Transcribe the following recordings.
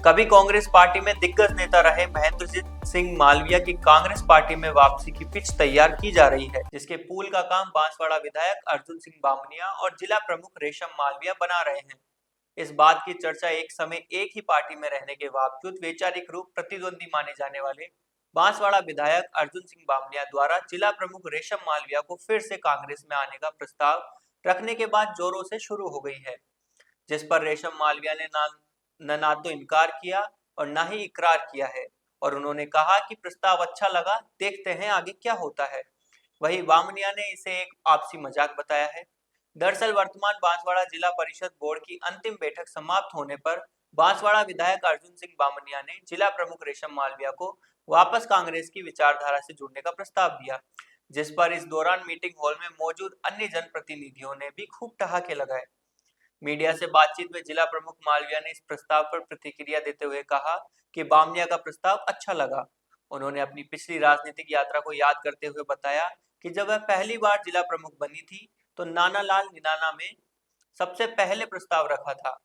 कभी कांग्रेस पार्टी में दिग्गज नेता रहे महेंद्रजीत सिंह मालविया की कांग्रेस पार्टी में वापसी की पिच तैयार की जा रही है, जिसके पूल का काम बांसवाड़ा विधायक अर्जुन सिंह बामनिया और जिला प्रमुख रेशम मालविया बना रहे हैं। इस बात की चर्चा एक समय एक ही पार्टी में रहने के बावजूद वैचारिक रूप प्रतिद्वंदी माने जाने वाले बांसवाड़ा विधायक अर्जुन सिंह बामनिया द्वारा जिला प्रमुख रेशम मालविया को फिर से कांग्रेस में आने का प्रस्ताव रखने के बाद जोरों से शुरू हो गई है, जिस पर रेशम मालविया ने ना तो इनकार किया और ना ही इकरार किया है और उन्होंने कहा कि प्रस्ताव अच्छा लगा, देखते हैं आगे क्या होता है। वहीं बामनिया ने इसे एक आपसी मजाक बताया है। दरअसल वर्तमान बांसवाड़ा जिला परिषद बोर्ड की अंतिम बैठक समाप्त होने पर बांसवाड़ा विधायक अर्जुन सिंह बामनिया ने जिला प्रमुख रेशम मालविया को वापस कांग्रेस की विचारधारा से जुड़ने का प्रस्ताव दिया, जिस पर इस दौरान मीटिंग हॉल में मौजूद अन्य जनप्रतिनिधियों ने भी खूब ठहाके लगाए। मीडिया से बातचीत में जिला प्रमुख मालविया ने इस प्रस्ताव पर प्रतिक्रिया देते हुए कहा कि बामनिया का प्रस्ताव अच्छा लगा। उन्होंने अपनी पिछली राजनीतिक यात्रा को याद करते हुए बताया कि जब वह पहली बार जिला प्रमुख बनी थी तो नाना लाल निनाना में सबसे पहले प्रस्ताव रखा था।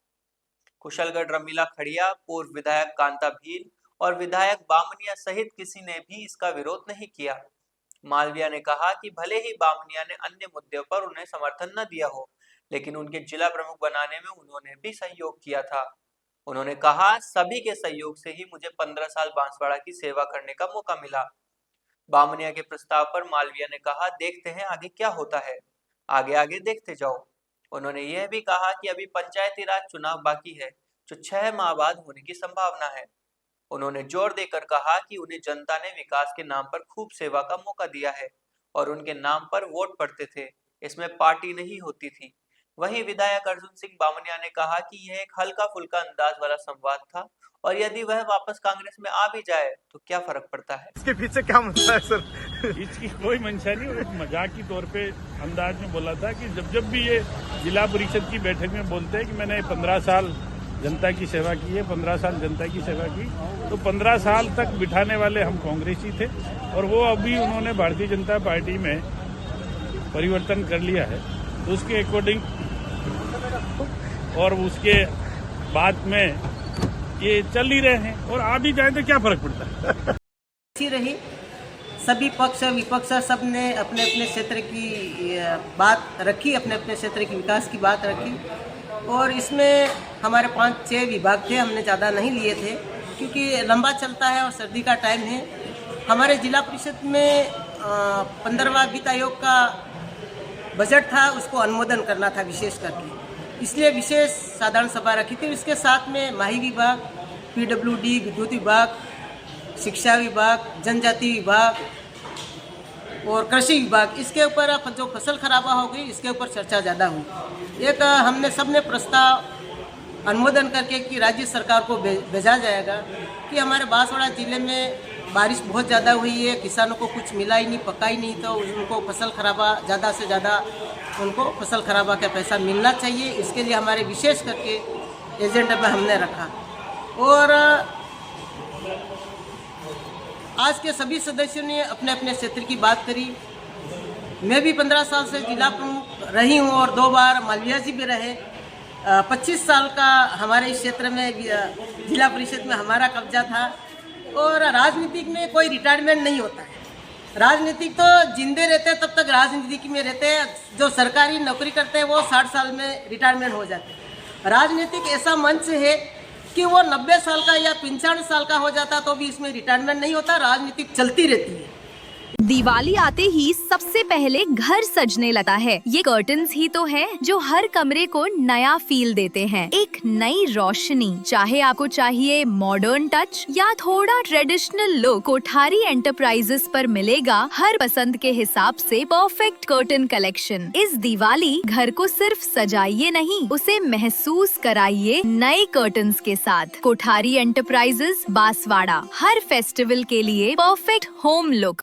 कुशलगढ़ रमीला खड़िया, पूर्व विधायक कांता भील और विधायक बामनिया सहित किसी ने भी इसका विरोध नहीं किया। मालविया ने कहा कि भले ही बामनिया ने अन्य मुद्दों पर उन्हें समर्थन न दिया हो, लेकिन उनके जिला प्रमुख बनाने में उन्होंने भी सहयोग किया था। उन्होंने कहा, सभी के सहयोग से ही मुझे 15 साल बांसवाड़ा की सेवा करने का मौका मिला। बामनिया के प्रस्ताव पर मालविया ने कहा, देखते हैं आगे क्या होता है, आगे आगे देखते जाओ। उन्होंने यह भी कहा कि अभी पंचायती राज चुनाव बाकी है, जो 6 माह बाद होने की संभावना है। उन्होंने जोर देकर कहा कि उन्हें जनता ने विकास के नाम पर खूब सेवा का मौका दिया है और उनके नाम पर वोट पड़ते थे, इसमें पार्टी नहीं होती थी। वहीं विधायक अर्जुन सिंह बामनिया ने कहा कि यह एक हल्का फुल्का अंदाज वाला संवाद था और यदि वह वापस कांग्रेस में आ भी जाए तो क्या फर्क पड़ता है। इसके पीछे क्या मंशा है सर? इसकी कोई मंशा नहीं, एक मजाक की तौर पे अंदाज में बोला था कि जब भी ये जिला परिषद की बैठक में बोलते हैं कि मैंने 15 साल जनता की सेवा की है, 15 साल जनता की सेवा की, तो 15 साल तक बिठाने वाले हम कांग्रेसी थे और वो अभी उन्होंने भारतीय जनता पार्टी में परिवर्तन कर लिया है, तो उसके अकॉर्डिंग और उसके बाद में ये चल ही रहे हैं और आ भी जाए तो क्या फर्क पड़ता है। अच्छी रही, सभी पक्ष विपक्ष सब ने अपने अपने क्षेत्र की बात रखी, अपने अपने क्षेत्र की विकास की बात रखी और इसमें हमारे 5-6 विभाग थे, हमने ज़्यादा नहीं लिए थे क्योंकि लंबा चलता है और सर्दी का टाइम है। हमारे जिला परिषद में 15वां वित्त आयोग का बजट था, उसको अनुमोदन करना था विशेष करके, इसलिए विशेष साधारण सभा रखी थी। इसके साथ में माही विभाग, पीडब्ल्यूडी, विद्युत विभाग, शिक्षा विभाग, जनजाति विभाग और कृषि विभाग, इसके ऊपर जो फसल खराबा हो गई इसके ऊपर चर्चा ज़्यादा हुई। एक हमने सबने प्रस्ताव अनुमोदन करके कि राज्य सरकार को भेजा जाएगा कि हमारे बांसवाड़ा जिले में बारिश बहुत ज़्यादा हुई है, किसानों को कुछ मिला ही नहीं, पका ही नहीं, तो उनको फसल खराबा ज़्यादा से ज़्यादा उनको फसल खराबा का पैसा मिलना चाहिए। इसके लिए हमारे विशेष करके एजेंडा में हमने रखा और आज के सभी सदस्यों ने अपने अपने क्षेत्र की बात करी। मैं भी 15 साल से जिला प्रमुख रही हूँ और 2 बार मालविया जी भी रहे। 25 साल का हमारे इस क्षेत्र में जिला परिषद में हमारा कब्जा था और राजनीतिक में कोई रिटायरमेंट नहीं होता है। राजनीतिक तो जिंदे रहते हैं तब तक राजनीतिक में रहते हैं, जो सरकारी नौकरी करते हैं वो 60 साल में रिटायरमेंट हो जाते हैं। राजनीतिक ऐसा मंच है कि वो 90 साल का या 95 साल का हो जाता तो भी इसमें रिटायरमेंट नहीं होता, राजनीतिक चलती रहती है। दिवाली आते ही सबसे पहले घर सजने लगता है। ये कर्टन्स ही तो हैं जो हर कमरे को नया फील देते हैं, एक नई रोशनी। चाहे आपको चाहिए मॉडर्न टच या थोड़ा ट्रेडिशनल लुक, कोठारी एंटरप्राइजेस पर मिलेगा हर पसंद के हिसाब से परफेक्ट कर्टन कलेक्शन। इस दिवाली घर को सिर्फ सजाइए नहीं, उसे महसूस कराइए नए कर्टन्स के साथ। कोठारी एंटरप्राइजेस, बांसवाड़ा, हर फेस्टिवल के लिए परफेक्ट होम लुक।